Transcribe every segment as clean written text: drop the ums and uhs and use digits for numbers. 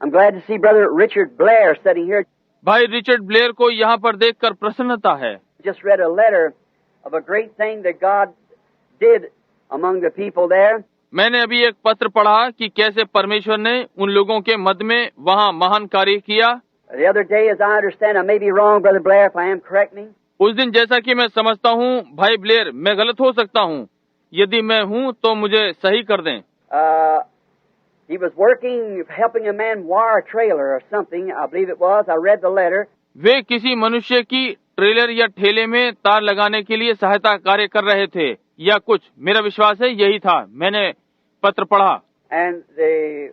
I'm glad to see Brother Richard Blair sitting here. भाई Richard Blair को यहाँ पर देखकर प्रसन्नता है। Just read a letter of a great thing that God did among the people there. मैंने अभी एक पत्र पढ़ा कि कैसे परमेश्वर ने उन लोगों के मध्य में वहाँ महान कार्य किया। The other day, as I understand, I may be wrong, Brother Blair, if I am, correct me. उस दिन जैसा कि मैं समझता हूँ भाई ब्लेयर, मैं गलत हो सकता हूँ, यदि मैं हूँ तो मुझे सही कर दें। He was working, helping a man wire a trailer or something, I believe it was. I read the letter. वे किसी मनुष्य की ट्रेलर या ठेले में तार लगाने के लिए सहायता कार्य कर रहे थे या कुछ, मेरा विश्वास है यही था। मैंने पत्र पढ़ा। And they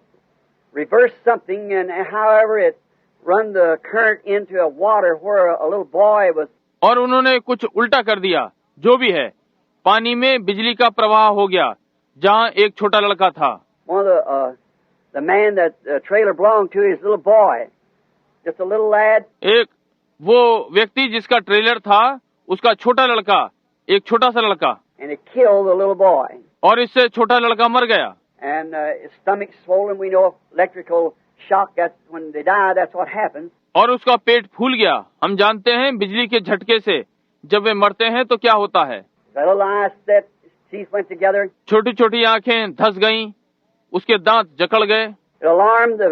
reversed something, and however it run the current into a water where a little boy was. और उन्होंने कुछ उल्टा कर दिया, जो भी है, पानी में बिजली का प्रवाह हो गया, जहाँ एक छोटा लड़का था। One of the man that the trailer belonged to, his little boy, just a little lad. एक वो व्यक्ति जिसका ट्रेलर था, उसका छोटा लड़का, एक छोटा सा लड़का। And it killed the little boy. और इससे छोटा लड़का मर गया। And his stomach swollen. We know electrical shock. That's when they die. That's what happens. और उसका पेट फूल गया। हम जानते हैं बिजली के झटके से जब वे मरते हैं तो क्या होता है। The little eyes set, his teeth went together. छोटी छोटी आंखें धंस गईं, उसके दांत जकड़ गए। It alarmed the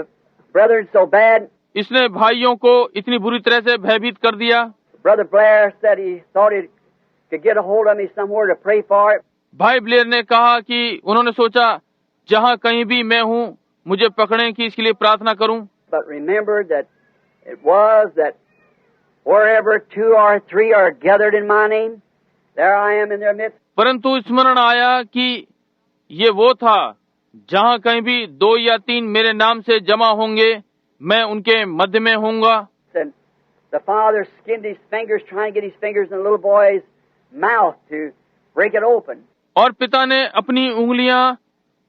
brethren so bad. इसने भाइयों को इतनी बुरी तरह से भयभीत कर दिया। Brother Blair said he thought he could get a hold of me somewhere to pray for it. भाई ब्लेयर ने कहा कि उन्होंने सोचा जहाँ कहीं भी मैं हूँ मुझे पकड़ें कि इसके लिए प्रार्थना करूं। But remember that it was that wherever 2 or 3 are gathered in my name, there I am in their midst. परंतु स्मरण आया कि ये वो था जहाँ कहीं भी 2 या 3 मेरे नाम से जमा होंगे, मैं उनके मध्य में होऊंगा। And the father skinned his fingers trying to get his fingers in the little boy's mouth to break it open. और पिता ने अपनी उंगलियां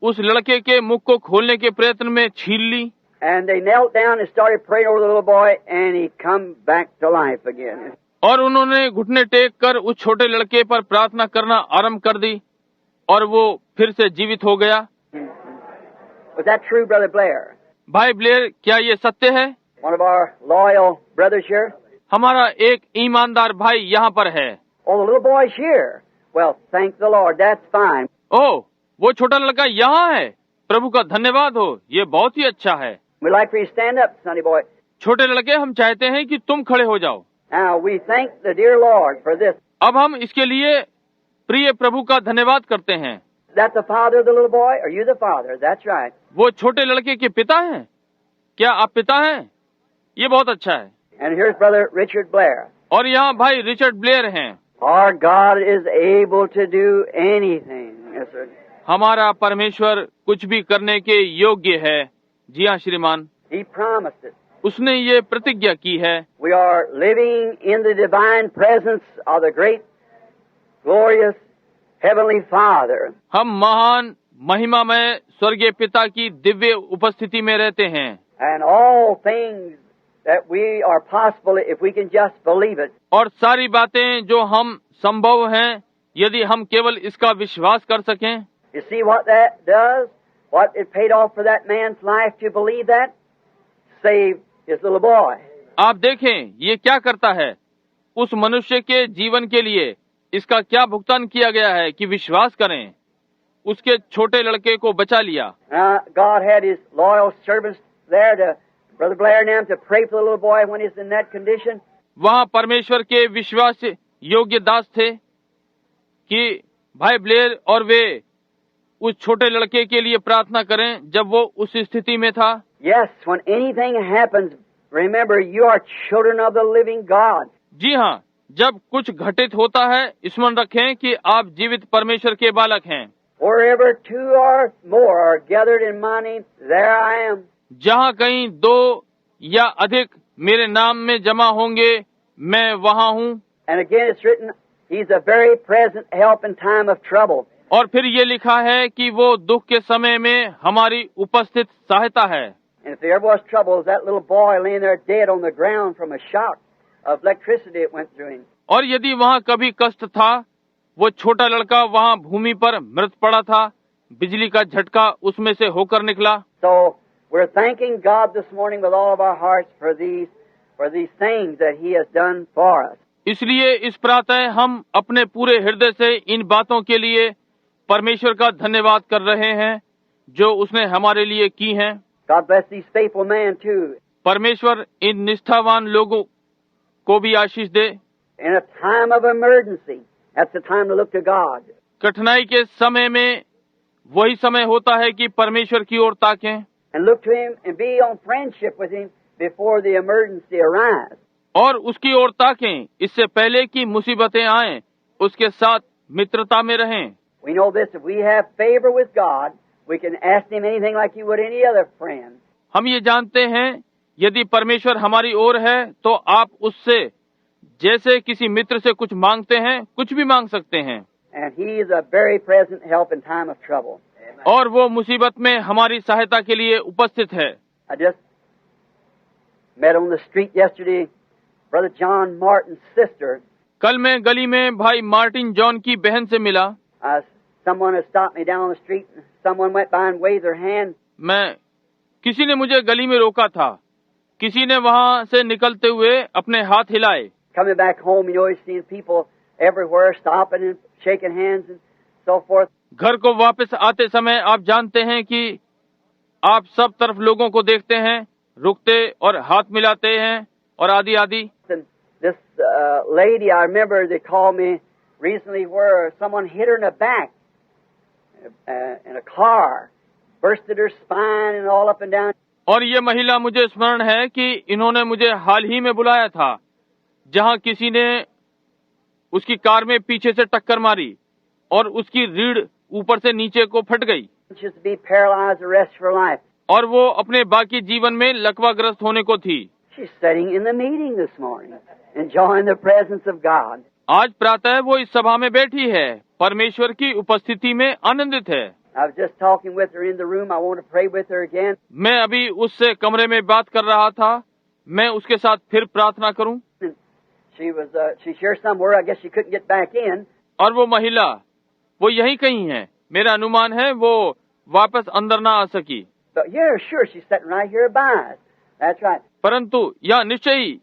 उस लड़के के मुख को खोलने के प्रयत्न में छील ली। And they knelt down and started praying over the little boy, and he come back to life again. और उन्होंने घुटने टेक कर उस छोटे लड़के पर प्रार्थना करना आरंभ कर दी और वो फिर से जीवित हो गया। Was that true, Brother Blair? भाई ब्लेयर, क्या ये सत्य है? One of our loyal brothers here. हमारा एक ईमानदार भाई यहाँ पर है। Oh, the little boy's here. Well, thank the Lord. That's fine. ओह, वो छोटा लड़का यहाँ है। प्रभु का धन्यवाद हो, ये बहुत ही अच्छा है। We'd like for you to stand up, sonny boy. छोटे लड़के, हम चाहते हैं कि तुम खड़े हो जाओ। Now, we thank the dear Lord for this. अब हम इसके लिए प्रिय प्रभु का धन्यवाद करते हैं। That's the father of the little boy? Are you the father? That's right. वो छोटे लड़के के पिता हैं? क्या आप पिता हैं? ये बहुत अच्छा है। And here's Brother Richard Blair. और यहाँ भाई रिचर्ड ब्लेयर हैं। Our God is able to do anything. Yes, sir. हमारा परमेश्वर कुछ भी करने के योग्य है। जी हाँ श्रीमान, He promised it. उसने ये प्रतिज्ञा की है। We are living in the divine presence of the great, glorious Heavenly Father. हम महान महिमामय स्वर्गीय पिता की दिव्य उपस्थिति में रहते हैं। And all things that we are possible if we can just believe it. और सारी बातें जो हम संभव हैं यदि हम केवल इसका विश्वास कर सकें। You see what that does? What it paid off for that man's life to believe that? Save his little boy. आप देखें ये क्या करता है। उस मनुष्य के जीवन के लिए इसका क्या भुगतान किया गया है कि विश्वास करें। उसके छोटे लड़के को बचा लिया। God had his loyal servants there to Brother Blair and them to pray for the little boy when he's in that condition. वहाँ परमेश्वर के विश्वास योग्य दास थे कि भाई ब्लेयर और वे उस छोटे लड़के के लिए प्रार्थना करें जब वो उस स्थिति में था। Yes, when anything happens, remember you are children of the living God. जी हाँ, जब कुछ घटित होता है स्मरण रखें कि आप जीवित परमेश्वर के बालक हैं। Wherever 2 or more are gathered in my name, there I am. जहाँ कहीं 2 या अधिक मेरे नाम में जमा होंगे, मैं वहाँ हूँ। And again it's written, He's a very present help in time of trouble. और फिर ये लिखा है कि वो दुख के समय में हमारी उपस्थित सहायता है। And if there ever was trouble, was that little boy laying there dead on the ground from a shock of electricity that went through him. और यदि वहाँ कभी कष्ट था, वो छोटा लड़का वहाँ भूमि पर मृत पड़ा था, बिजली का झटका उसमें से होकर निकला। So we're thanking God this morning with all of our hearts for these things that He has done for us. इसलिए इस प्रातः हम अपने पूरे हृदय से इन बातों के लिए परमेश्वर का धन्यवाद कर रहे हैं जो उसने हमारे लिए की हैं। God bless these faithful men too. परमेश्वर इन निष्ठावान लोगों को भी आशीष दे। In a time of emergency, that's the time to look to God. कठिनाई के समय में वही समय होता है कि परमेश्वर की ओर ताकें And look to Him and be on friendship with Him before the emergency arrives. और उसकी ओर ताकें इससे पहले कि मुसीबतें आएं, उसके साथ मित्रता में रहें। We know this, if we have favor with God, we can ask Him anything like you would any other friend. हम ये जानते हैं यदि परमेश्वर हमारी ओर है तो आप उससे जैसे किसी मित्र से कुछ मांगते हैं कुछ भी मांग सकते हैं। And He is a very present help in time of trouble. और वो मुसीबत में हमारी सहायता के लिए उपस्थित है। I just met on the street yesterday Brother John Martin's sister. कल मैं गली में भाई मार्टिन जॉन की बहन से मिला। Someone has stopped me down on the street and someone went by and waved their hand. किसी ने मुझे गली में रोका था, किसी ने वहाँ से निकलते हुए अपने हाथ हिलाए। Coming back home, you always see people everywhere stopping and shaking hands and so forth. घर को वापस आते समय आप जानते हैं कि आप सब तरफ लोगों को देखते हैं, रुकते और हाथ मिलाते हैं और आदि आदि। And this lady, I remember they called me recently where someone hit her in the back in a car, bursted her spine and all up and down. और ये महिला मुझे स्मरण है कि इन्होंने मुझे हाल ही में बुलाया था जहां किसी ने उसकी कार में पीछे से टक्कर मारी और उसकी रीढ़ ऊपर से नीचे को फट गई Just to be paralyzed the rest of her life. और वो अपने बाकी जीवन में लकवाग्रस्त होने को थी। She's sitting in the meeting this morning, enjoying the presence of God. आज प्रातः वो इस सभा में बैठी है, परमेश्वर की उपस्थिति में आनंदित है। I was just talking with her in the room. I want to pray with her again. मैं अभी उससे कमरे में बात कर रहा था, मैं उसके साथ फिर प्रार्थना करूं। She's here somewhere. I guess she couldn't get back in. और वो महिला वो यहीं कहीं है, मेरा अनुमान है वो वापस अंदर ना आ सकी। But yeah, sure, she's sitting right here by us. That's right. परंतु यह निश्चय ही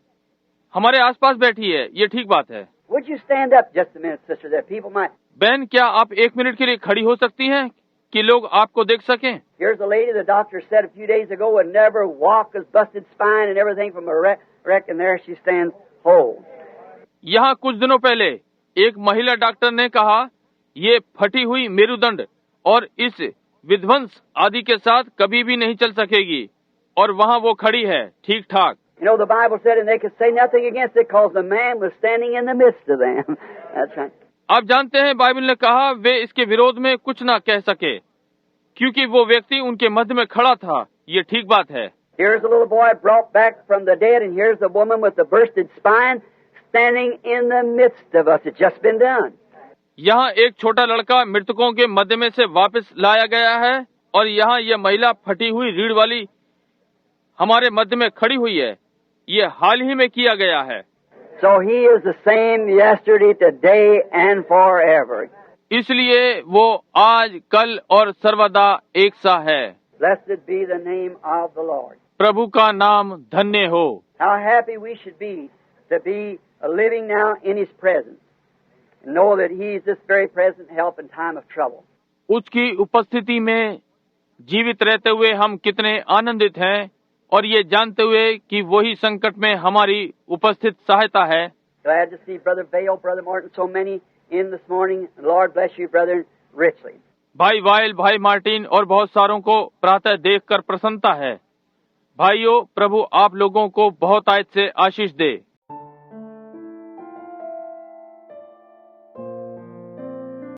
हमारे आसपास बैठी है, ये ठीक बात है। Would you stand up just a minute, sister, that people might... बहन, क्या आप 1 मिनट के लिए खड़ी हो सकती हैं कि लोग आपको देख सकें? Here's a lady the doctor said a few days ago would never walk, has busted spine and everything from a wreck, and there she stands whole. यहाँ कुछ दिनों पहले एक महिला डॉक्टर ने कहा ये फटी हुई मेरुदंड और इस विध्वंस आदि के साथ कभी भी नहीं चल सकेगी और वहाँ वो खड़ी है ठीक ठाक। You know, the Bible said, and they could say nothing against it because the man was standing in the midst of them. That's right. आप जानते हैं बाइबल ने कहा वे इसके विरोध में कुछ ना कह सके क्योंकि वो व्यक्ति उनके मध्य में खड़ा था। ये ठीक बात है। Here's a little boy brought back from the dead, and here's the woman with the bursted spine standing in the midst of us. It's just been done. यहाँ एक छोटा लड़का मृतकों के मध्य में से वापस लाया गया है और यहाँ यह महिला फटी हुई रीढ़ वाली हमारे मध्य में खड़ी हुई है। ये हाल ही में किया गया है। So he is the same yesterday, today, and forever. इसलिए वो आज, कल और सर्वदा एक सा है। Blessed be the name of the Lord. प्रभु का नाम धन्य हो। How happy we should be to be living now in His presence. Know that He is this very present help in time of trouble. उसकी उपस्थिति में जीवित रहते हुए हम कितने आनंदित हैं और ये जानते हुए कि वही संकट में हमारी उपस्थित सहायता है। Glad to see Brother Vail, Brother Martin, so many in this morning. Lord bless you, brethren, richly. भाई वाइल, भाई मार्टिन और बहुत सारों को प्रातः देखकर प्रसन्नता है। भाइयों, प्रभु आप लोगों को बहुत आयत से आशीष दे।